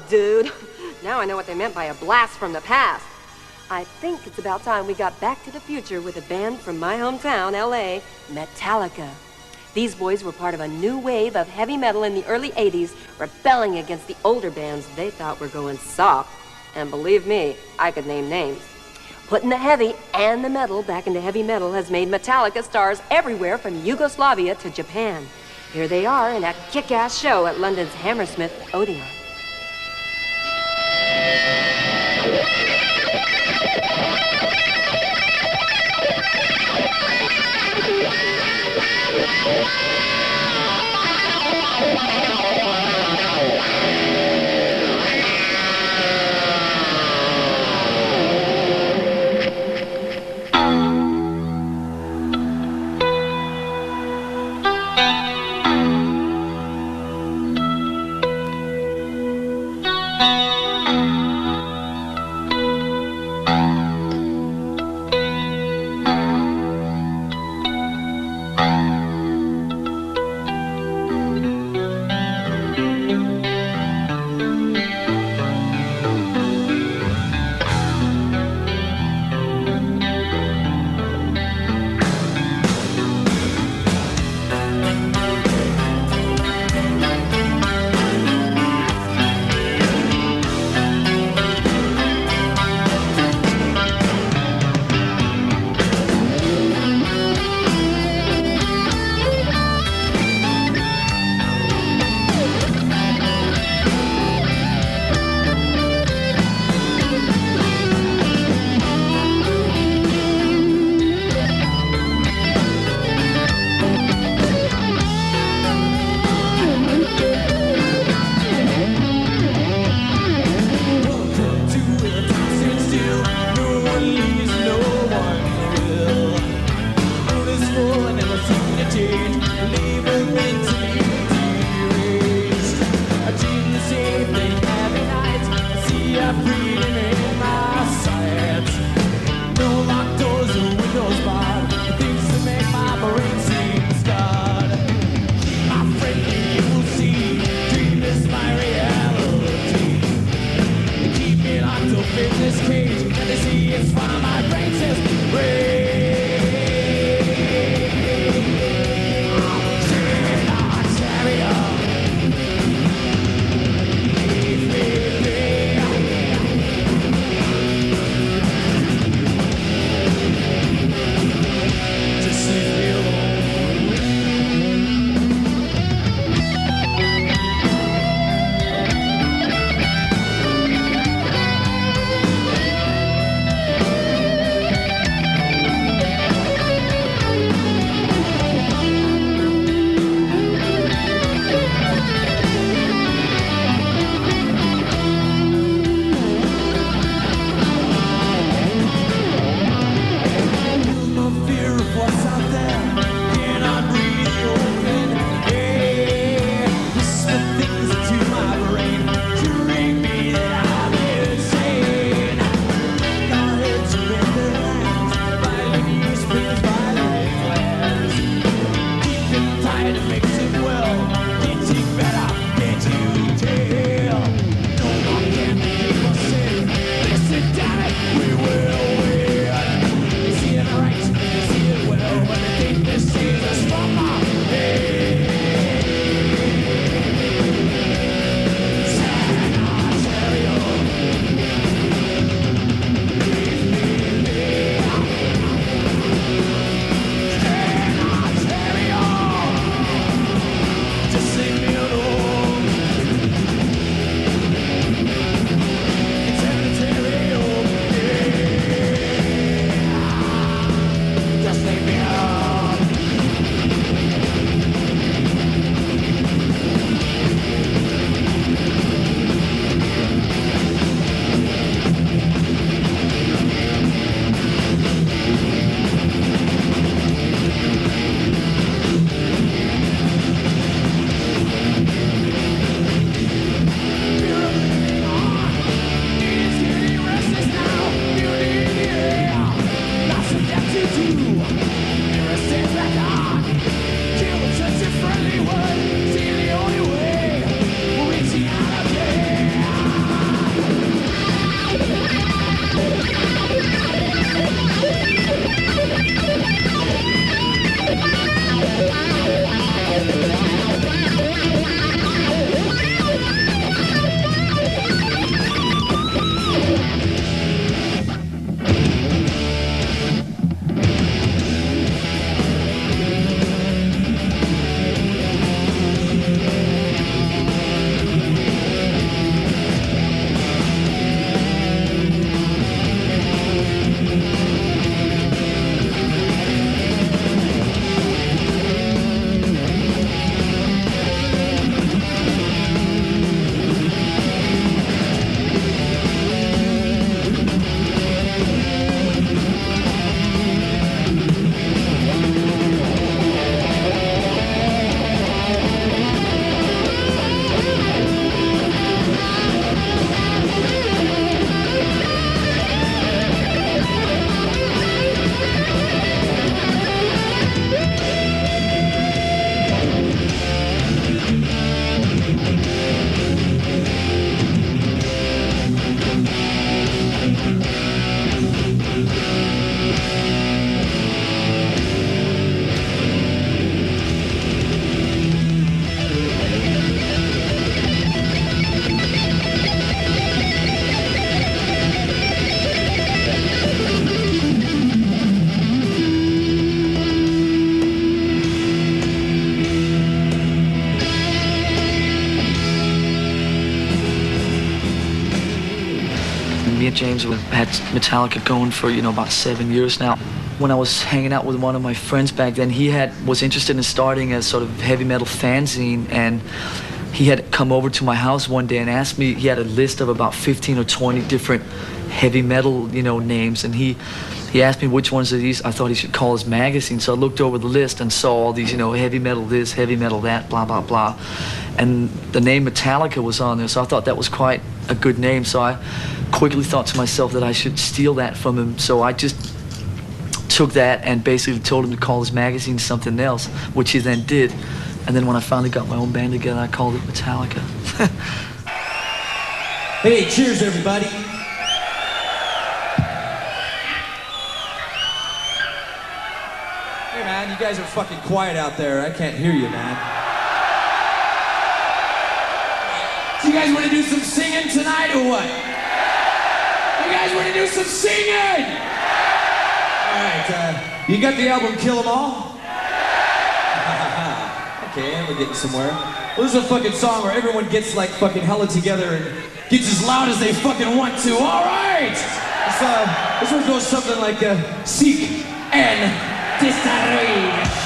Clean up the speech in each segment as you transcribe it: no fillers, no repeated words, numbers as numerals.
Dude, now I know what they meant by a blast from the past. I think it's about time we got back to the future with a band from my hometown, L.A., Metallica. These boys were part of a new wave of heavy metal in the early 80s, rebelling against the older bands they thought were going soft. And believe me, I could name names. Putting the heavy and the metal back into heavy metal has made Metallica stars everywhere from Yugoslavia to Japan. Here they are in a kick-ass show at London's Hammersmith Odeon. Me and James had Metallica going for, about 7 years now. When I was hanging out with one of my friends back then, he was interested in starting a sort of heavy metal fanzine, and he had come over to my house one day and asked me, he had a list of about 15 or 20 different heavy metal, names, and he asked me which ones of these I thought he should call his magazine. So I looked over the list and saw all these, heavy metal this, heavy metal that, blah, blah, blah. And the name Metallica was on there, so I thought that was quite a good name. So I quickly thought to myself that I should steal that from him. So I just took that and basically told him to call his magazine something else, which he then did. And then when I finally got my own band together, I called it Metallica. Hey, cheers, everybody. Hey, man, you guys are fucking quiet out there. I can't hear you, man. So you guys want to do some singing tonight or what? You guys want to do some singing? All right, you got the album Kill 'Em All? Okay, we're getting somewhere. Well, this is a fucking song where everyone gets like fucking hella together and gets as loud as they fucking want to. All right! This one goes something like Seek and Destroy.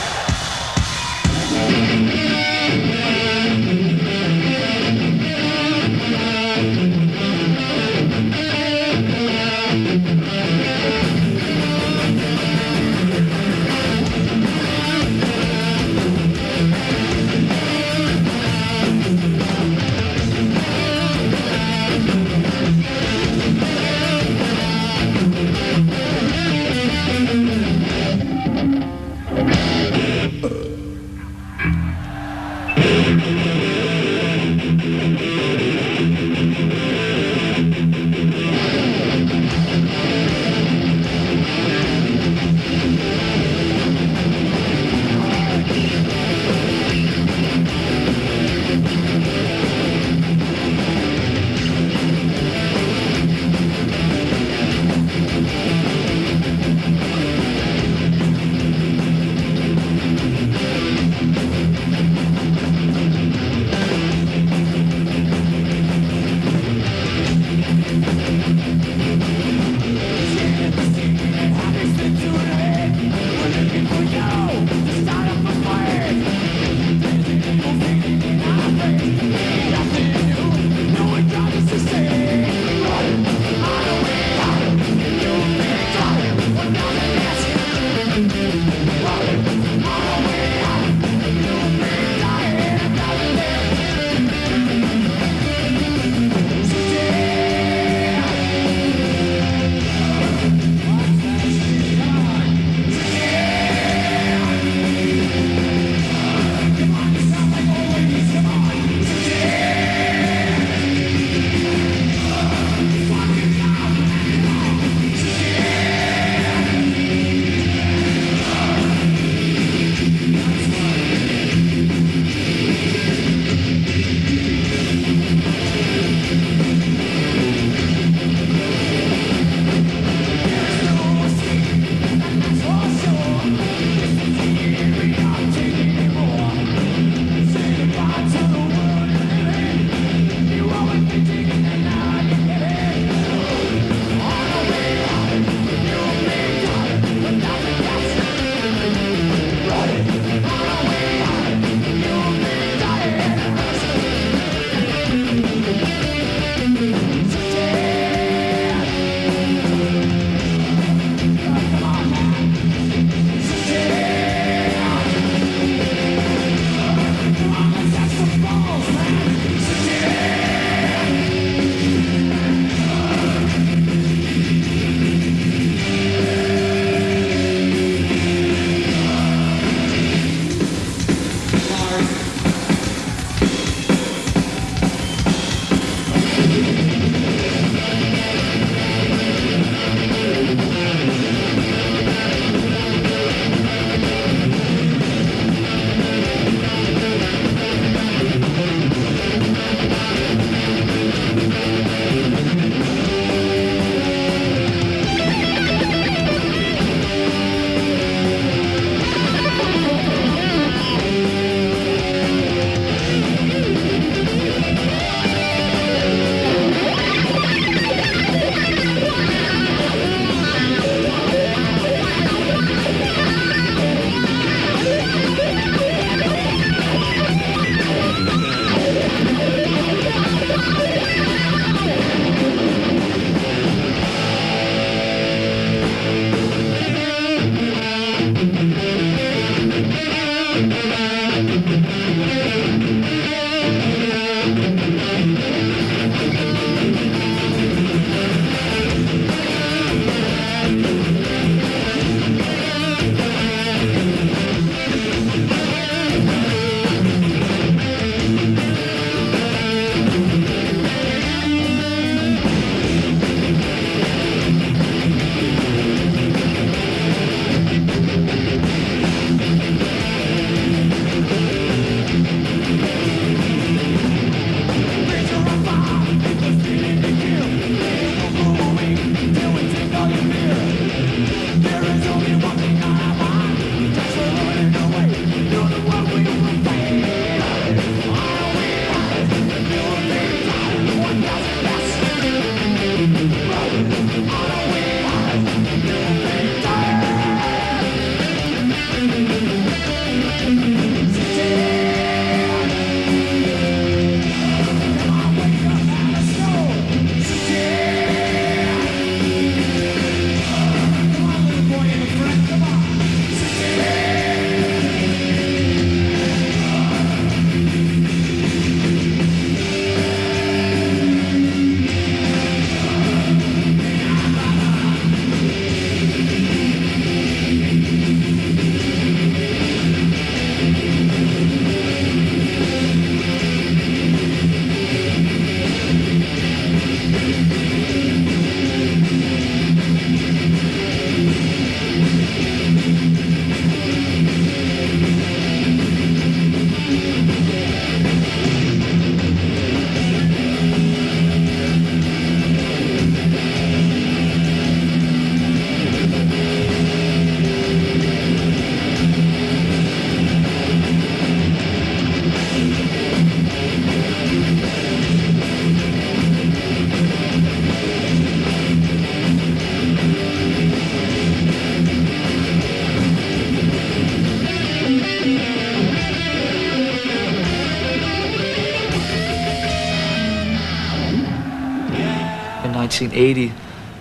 1980,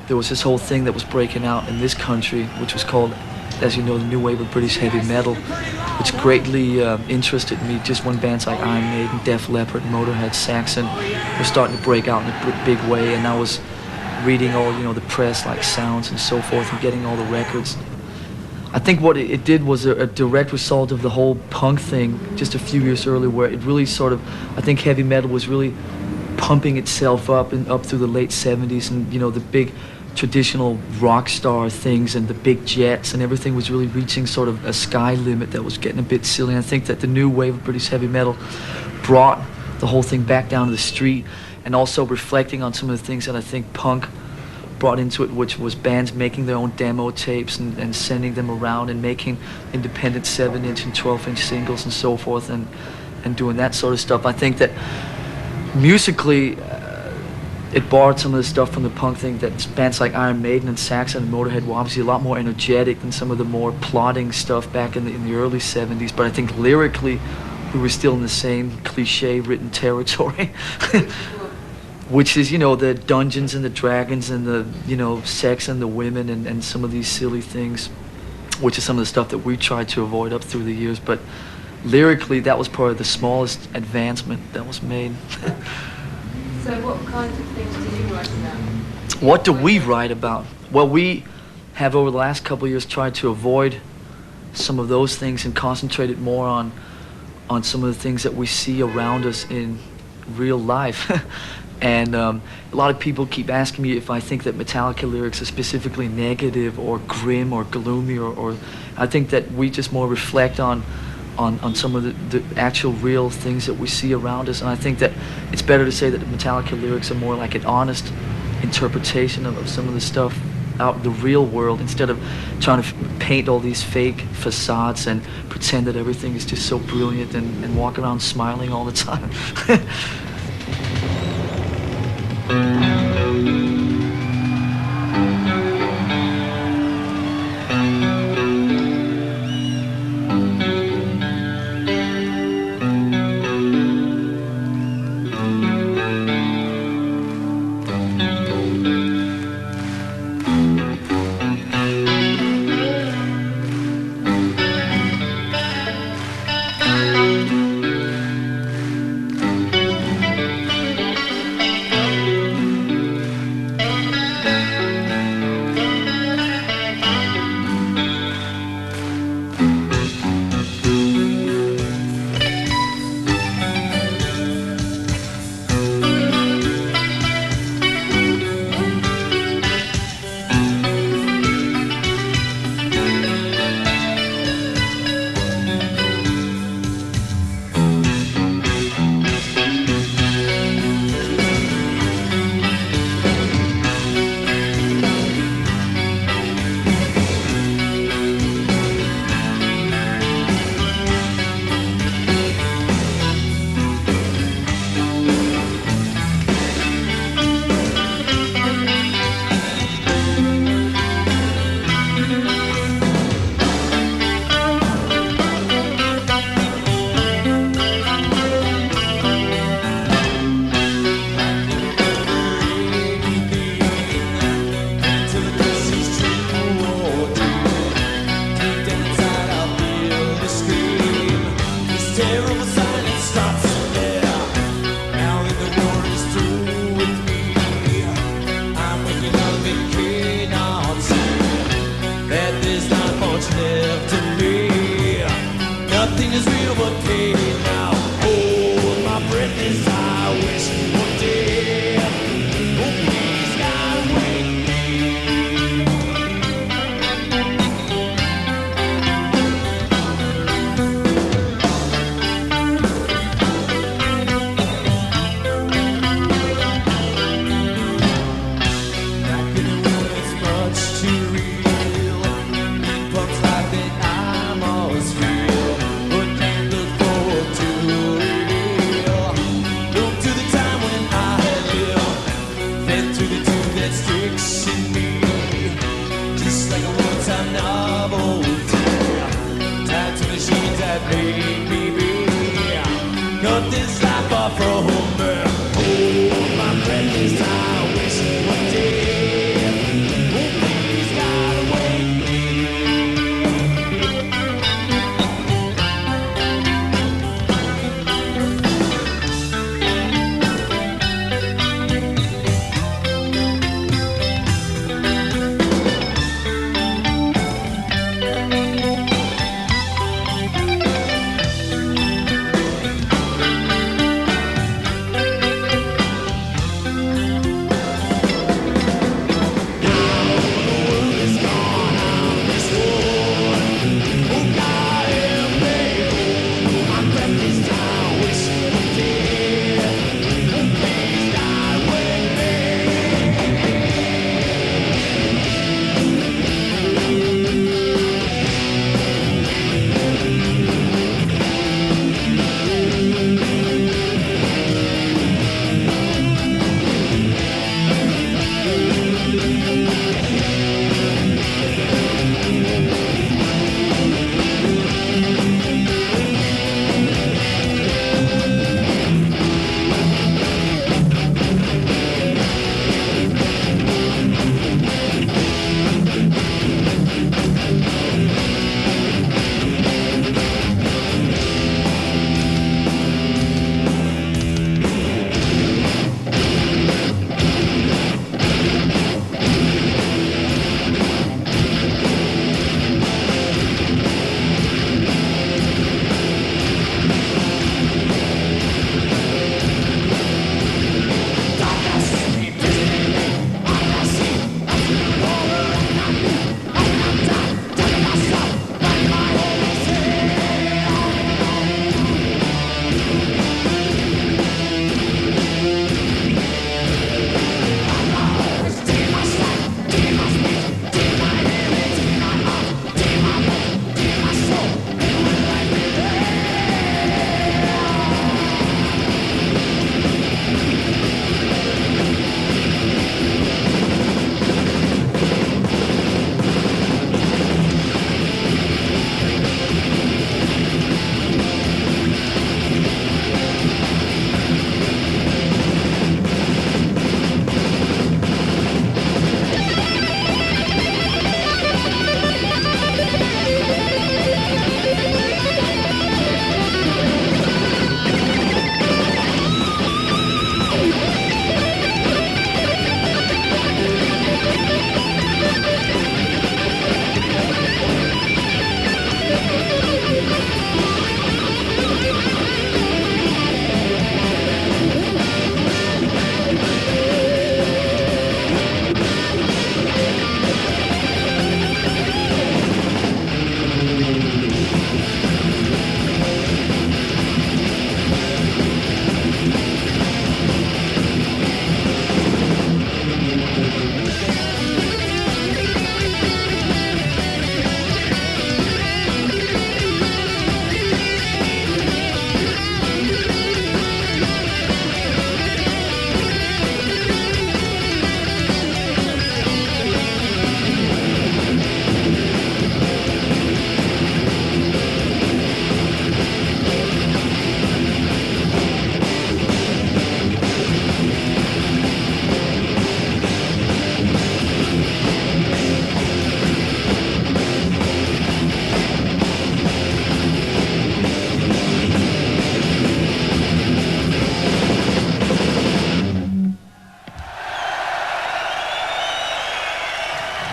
there was this whole thing that was breaking out in this country, which was called, as you know, the new wave of British heavy metal, which greatly interested me just when bands like Iron Maiden, Def Leppard, Motorhead, Saxon were starting to break out in a big way, and I was reading all, you know, the press like Sounds and so forth, and getting all the records. I think what it did was a direct result of the whole punk thing just a few years earlier, where it really sort of, I think heavy metal was really pumping itself up and up through the late 70s, and you know, the big traditional rock star things and the big jets and everything was really reaching sort of a sky limit that was getting a bit silly. And I think that the new wave of British heavy metal brought the whole thing back down to the street, and also reflecting on some of the things that I think punk brought into it, which was bands making their own demo tapes and sending them around and making independent 7-inch and 12-inch singles and so forth, and doing that sort of stuff. I think that musically it borrowed some of the stuff from the punk thing, that bands like Iron Maiden and Saxon and Motorhead were obviously a lot more energetic than some of the more plodding stuff back in the early 70s, but I think lyrically we were still in the same cliche written territory. Which is, you know, the Dungeons and the Dragons and the, you know, sex and the women and some of these silly things, which is some of the stuff that we tried to avoid up through the years. But lyrically, that was probably the smallest advancement that was made. So what kinds of things do you write about? What do we write about? Well, we have over the last couple of years tried to avoid some of those things and concentrated more on some of the things that we see around us in real life. And a lot of people keep asking me if I think that Metallica lyrics are specifically negative or grim or gloomy, or I think that we just more reflect on some of the actual real things that we see around us. And I think that it's better to say that the Metallica lyrics are more like an honest interpretation of some of the stuff out in the real world, instead of trying to paint all these fake facades and pretend that everything is just so brilliant and walk around smiling all the time.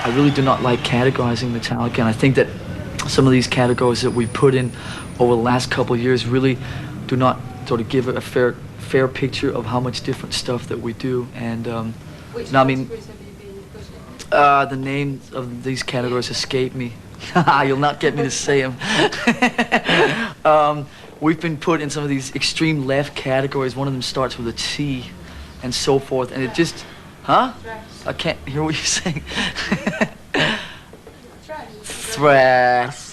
I really do not like categorizing Metallica, and I think that some of these categories that we put in over the last couple of years really do not sort of give a fair picture of how much different stuff that we do. And Which I mean, categories have you been pushing? the names of these categories escape me. You'll not get me to say them. We've been put in some of these extreme left categories. One of them starts with a T, and so forth. And it just, huh? Thrash. I can't hear what you're saying. Trash. Thrash.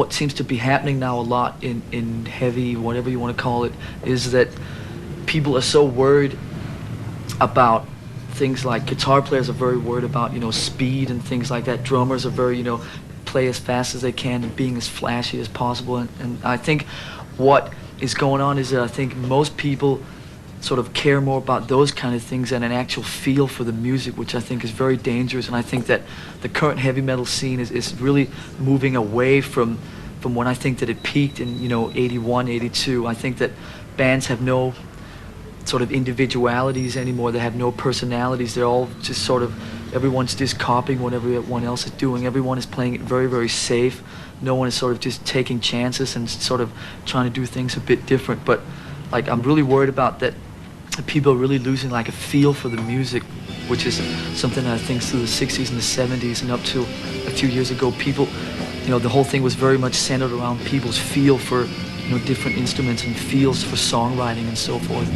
what seems to be happening now a lot in heavy, whatever you want to call it, is that people are so worried about things like guitar players are very worried about, you know, speed and things like that. Drummers are very, you know, play as fast as they can and being as flashy as possible. And I think what is going on is that I think most people sort of care more about those kind of things than an actual feel for the music, which I think is very dangerous. And I think that the current heavy metal scene is really moving away from when I think that it peaked in, you know, 81, 82. I think that bands have no sort of individualities anymore. They have no personalities. They're all just sort of, everyone's just copying what everyone else is doing. Everyone is playing it very, very safe. No one is sort of just taking chances and sort of trying to do things a bit different. But like, I'm really worried about that. People are really losing like a feel for the music, which is something that I think through the 60s and the 70s and up to a few years ago, people, you know, the whole thing was very much centered around people's feel for, you know, different instruments and feels for songwriting and so forth.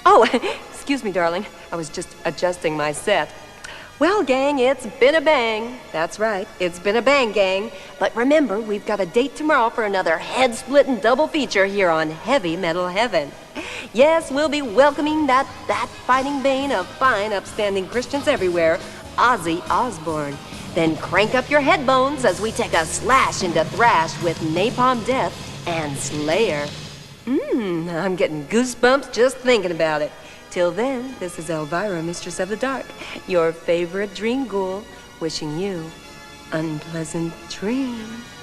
Oh, excuse me, darling. I was just adjusting my set. Well, gang, it's been a bang. That's right, it's been a bang, gang. But remember, we've got a date tomorrow for another head-splitting double feature here on Heavy Metal Heaven. Yes, we'll be welcoming that fighting bane of fine, upstanding Christians everywhere, Ozzy Osbourne. Then crank up your head bones as we take a slash into thrash with Napalm Death and Slayer. I'm getting goosebumps just thinking about it. Till then, this is Elvira, Mistress of the Dark, your favorite dream ghoul, wishing you unpleasant dreams.